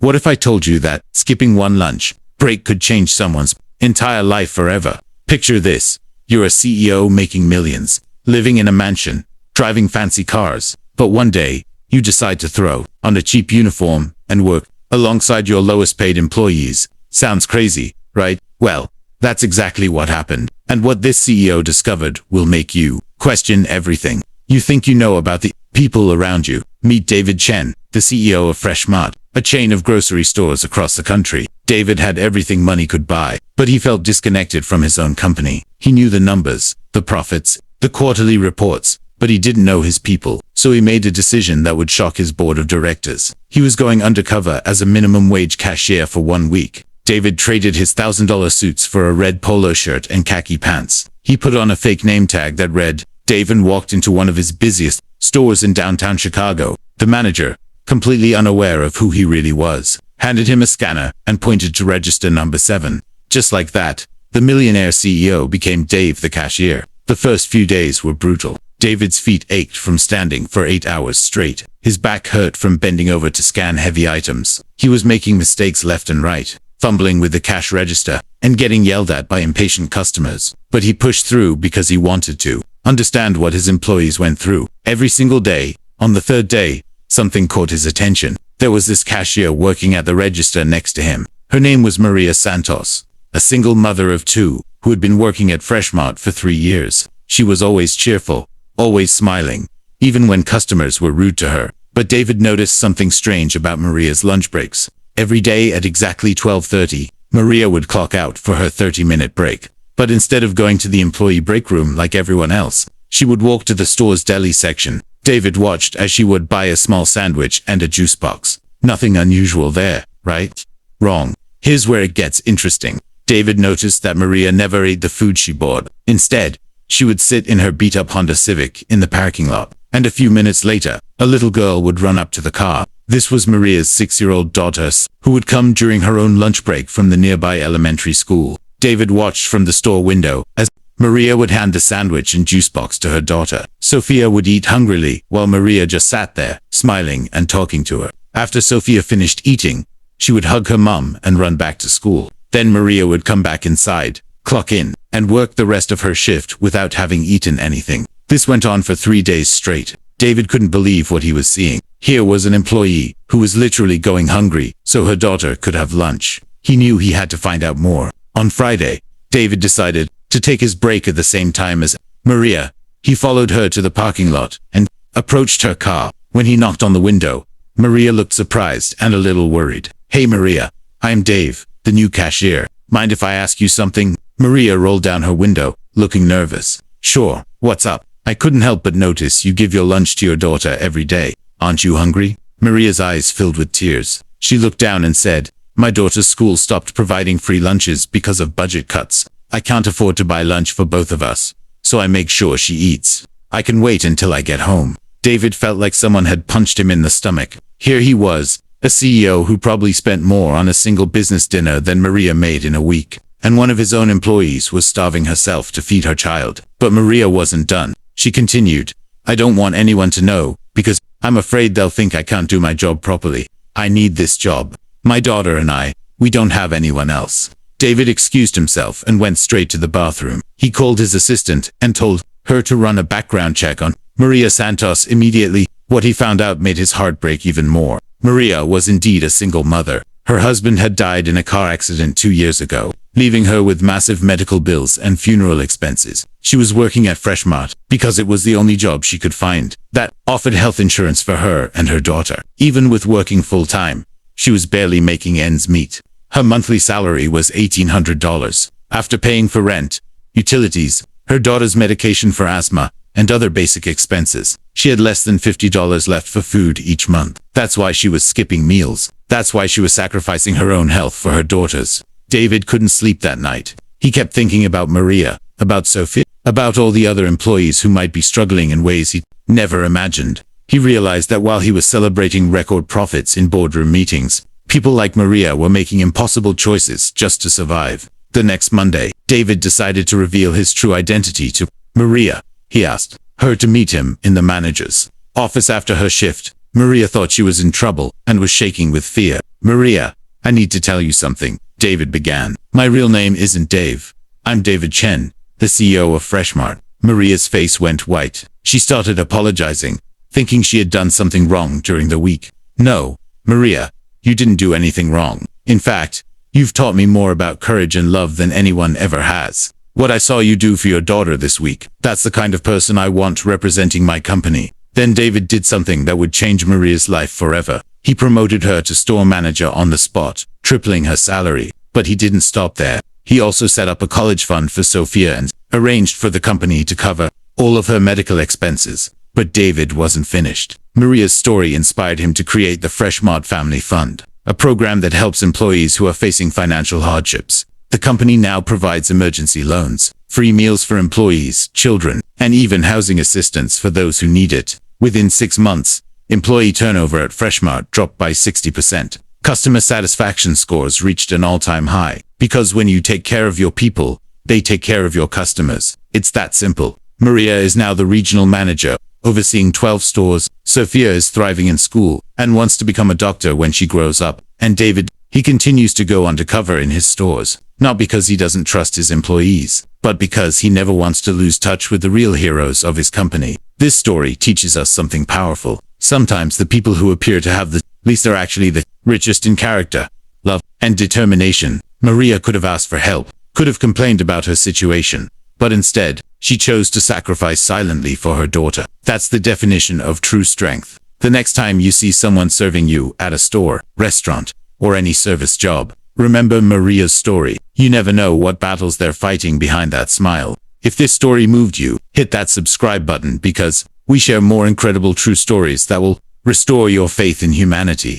What if I told you that skipping one lunch break could change someone's entire life forever? Picture this. You're a CEO making millions, living in a mansion, driving fancy cars, but one day, you decide to throw on a cheap uniform and work alongside your lowest paid employees. Sounds crazy, right? Well, that's exactly what happened. And what this CEO discovered will make you question everything you think you know about the people around you. Meet David Chen, the CEO of Freshmart, a chain of grocery stores across the country. David had everything money could buy, but he felt disconnected from his own company. He knew the numbers, the profits, the quarterly reports, but he didn't know his people. So he made a decision that would shock his board of directors. He was going undercover as a minimum wage cashier for 1 week. David traded his $1,000 suits for a red polo shirt and khaki pants. He put on a fake name tag that read Dave and walked into one of his busiest stores in downtown Chicago. The manager, completely unaware of who he really was, handed him a scanner and pointed to register number 7. Just like that, the millionaire CEO became Dave the cashier. The first few days were brutal. David's feet ached from standing for 8 hours straight. His back hurt from bending over to scan heavy items. He was making mistakes left and right, fumbling with the cash register, and getting yelled at by impatient customers. But he pushed through because he wanted to understand what his employees went through every single day. On the third day, something caught his attention. There was this cashier working at the register next to him. Her name was Maria Santos, a single mother of 2 who had been working at Freshmart for 3 years. She was always cheerful, always smiling, even when customers were rude to her. But David noticed something strange about Maria's lunch breaks. Every day at exactly 12:30, Maria would clock out for her 30-minute break. But instead of going to the employee break room like everyone else, she would walk to the store's deli section. David watched as she would buy a small sandwich and a juice box. Nothing unusual there, right? Wrong. Here's where it gets interesting. David noticed that Maria never ate the food she bought. Instead, she would sit in her beat-up Honda Civic in the parking lot, and a few minutes later, a little girl would run up to the car. This was Maria's 6-year-old daughter, who would come during her own lunch break from the nearby elementary school. David watched from the store window as Maria would hand the sandwich and juice box to her daughter. Sophia would eat hungrily, while Maria just sat there, smiling and talking to her. After Sophia finished eating, she would hug her mom and run back to school. Then Maria would come back inside, clock in, and work the rest of her shift without having eaten anything. This went on for 3 days straight. David couldn't believe what he was seeing. Here was an employee who was literally going hungry so her daughter could have lunch. He knew he had to find out more. On Friday, David decided to take his break at the same time as Maria. He followed her to the parking lot and approached her car. When he knocked on the window, Maria looked surprised and a little worried. "Hey Maria, I'm Dave, the new cashier. Mind if I ask you something?" Maria rolled down her window, looking nervous. "Sure, what's up? I couldn't help but notice you give your lunch to your daughter every day. Aren't you hungry?" Maria's eyes filled with tears. She looked down and said, "My daughter's school stopped providing free lunches because of budget cuts. I can't afford to buy lunch for both of us, so I make sure she eats. I can wait until I get home." David felt like someone had punched him in the stomach. Here he was, a CEO who probably spent more on a single business dinner than Maria made in a week. And one of his own employees was starving herself to feed her child. But Maria wasn't done. She continued, "I don't want anyone to know, because I'm afraid they'll think I can't do my job properly. I need this job. My daughter and we don't have anyone else." David excused himself and went straight to the bathroom. He called his assistant and told her to run a background check on Maria Santos immediately. What he found out made his heart break even more. Maria was indeed a single mother. Her husband had died in a car accident 2 years ago, leaving her with massive medical bills and funeral expenses. She was working at Freshmart because it was the only job she could find that offered health insurance for her and her daughter. Even with working full-time, she was barely making ends meet. Her monthly salary was $1,800. After paying for rent, utilities, her daughter's medication for asthma, and other basic expenses, she had less than $50 left for food each month. That's why she was skipping meals. That's why she was sacrificing her own health for her daughter's. David couldn't sleep that night. He kept thinking about Maria, about Sophia, about all the other employees who might be struggling in ways he never imagined. He realized that while he was celebrating record profits in boardroom meetings, people like Maria were making impossible choices just to survive. The next Monday, David decided to reveal his true identity to Maria. He asked her to meet him in the manager's office after her shift. Maria thought she was in trouble and was shaking with fear. Maria, I need to tell you something, David began. My real name isn't Dave. I'm David Chen, the CEO of Freshmart. Maria's face went white. She started apologizing, thinking she had done something wrong during the week. No, Maria, you didn't do anything wrong. In fact, you've taught me more about courage and love than anyone ever has. What I saw you do for your daughter this week, that's the kind of person I want representing my company. Then David did something that would change Maria's life forever. He promoted her to store manager on the spot, tripling her salary. But he didn't stop there. He also set up a college fund for Sophia and arranged for the company to cover all of her medical expenses. But David wasn't finished. Maria's story inspired him to create the Freshmart Family Fund, a program that helps employees who are facing financial hardships. The company now provides emergency loans, free meals for employees, children, and even housing assistance for those who need it. Within 6 months, employee turnover at Freshmart dropped by 60%. Customer satisfaction scores reached an all-time high. Because when you take care of your people, they take care of your customers. It's that simple. Maria is now the regional manager, overseeing 12 stores. Sophia is thriving in school and wants to become a doctor when she grows up. And David, he continues to go undercover in his stores, not because he doesn't trust his employees, but because he never wants to lose touch with the real heroes of his company. This story teaches us something powerful. Sometimes the people who appear to have the least are actually the richest in character, love, and determination. Maria could have asked for help, could have complained about her situation, but instead, she chose to sacrifice silently for her daughter. That's the definition of true strength. The next time you see someone serving you at a store, restaurant, or any service job, remember Maria's story. You never know what battles they're fighting behind that smile. If this story moved you, hit that subscribe button because we share more incredible true stories that will restore your faith in humanity.